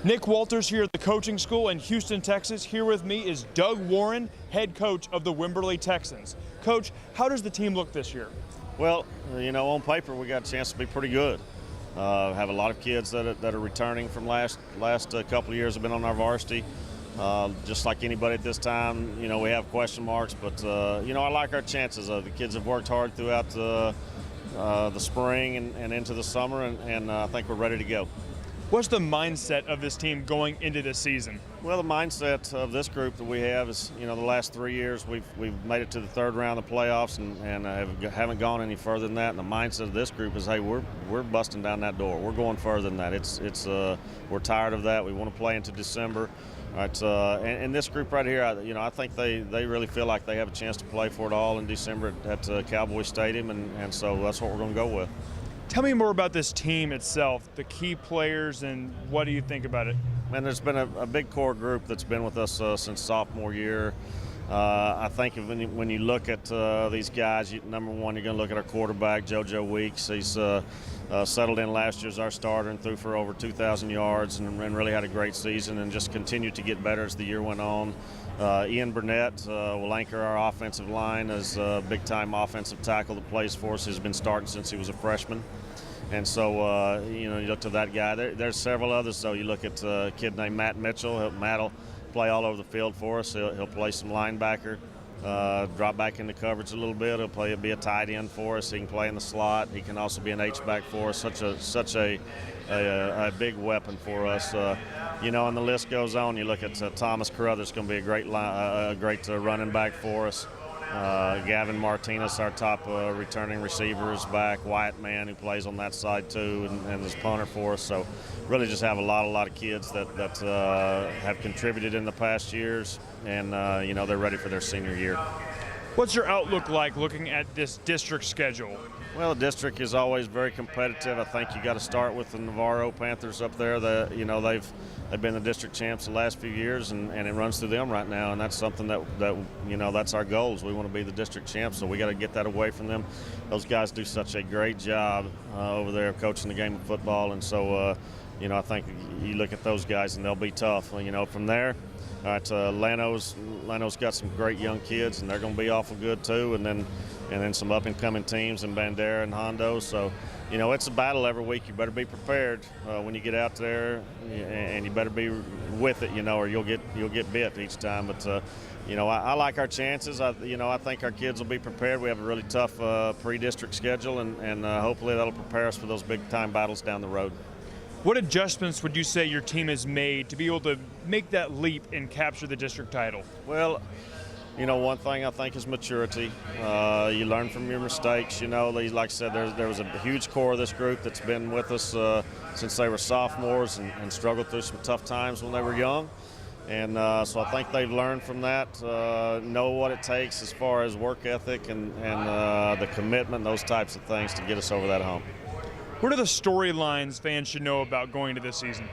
Nick Walters here at the coaching school in Houston, Texas. Here with me is Doug Warren, head coach of the Wimberley Texans. Coach, how does the team look this year? Well, on paper we got a chance to be pretty good. Have a lot of kids that are returning from last couple of years have been on our varsity. Just like anybody at this time, we have question marks, but I like our chances. The kids have worked hard throughout the spring and into the summer, and I think we're ready to go. What's the mindset of this team going into this season? Well, the mindset of this group that we have is, the last 3 years we've made it to the third round of the playoffs and haven't gone any further than that. And the mindset of this group is, hey, we're busting down that door. We're going further than that. We're tired of that. We want to play into December. All right, and this group right here, I think they really feel like they have a chance to play for it all in December at Cowboy Stadium, and so that's what we're going to go with. Tell me more about this team itself, the key players, and what do you think about it? Man, there's been a big core group that's been with us since sophomore year. I think when you look at these guys, number one, you're going to look at our quarterback, JoJo Weeks. He's settled in last year as our starter and threw for over 2,000 yards and really had a great season and just continued to get better as the year went on. Ian Burnett will anchor our offensive line as a big-time offensive tackle that plays for us. He's been starting since he was a freshman. And so, you look to that guy. There's several others. So you look at a kid named Matt Mitchell. Matt will play all over the field for us. He'll play some linebacker, drop back into coverage a little bit. He'll be a tight end for us. He can play in the slot. He can also be an H-back for us. Such a big weapon for us. And the list goes on. You look at Thomas Carruthers, going to be a great running back for us. Gavin Martinez, our top returning receiver, is back. Wyatt Mann, who plays on that side too, and is punter for us. So really just have a lot of kids that have contributed in the past years, and they're ready for their senior year. What's your outlook like looking at this district schedule? Well, the district is always very competitive. I think you got to start with the Navarro Panthers up there. They've been the district champs the last few years, and it runs through them right now. And that's something that that's our goals. We want to be the district champs, so we got to get that away from them. Those guys do such a great job over there coaching the game of football, and so I think you look at those guys and they'll be tough. From there. All right, Lano's got some great young kids, and they're going to be awful good too. And then some up-and-coming teams in Bandera and Hondo. So, it's a battle every week. You better be prepared when you get out there, and you better be with it, or you'll get bit each time. But I like our chances. I think our kids will be prepared. We have a really tough pre-district schedule, and hopefully that'll prepare us for those big-time battles down the road. What adjustments would you say your team has made to be able to make that leap and capture the district title? Well, one thing I think is maturity. You learn from your mistakes. Like I said, there was a huge core of this group that's been with us since they were sophomores and struggled through some tough times when they were young. And so I think they've learned from that, know what it takes as far as work ethic and the commitment, those types of things to get us over that hump. What are the storylines fans should know about going to this season?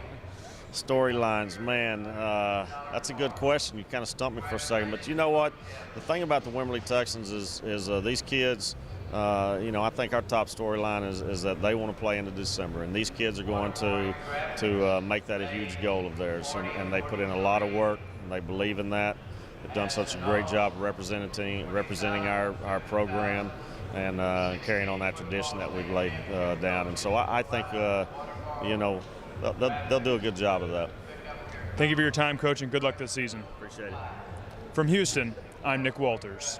Storylines, man, that's a good question. You kind of stumped me for a second, but you know what? The thing about the Wimberley Texans is these kids. I think our top storyline is that they want to play into December, and these kids are going to make that a huge goal of theirs, and they put in a lot of work, and they believe in that. They've done such a great job of representing our program and carrying on that tradition that we've laid down. And so I think, they'll do a good job of that. Thank you for your time, Coach, and good luck this season. Appreciate it. From Houston, I'm Nick Walters.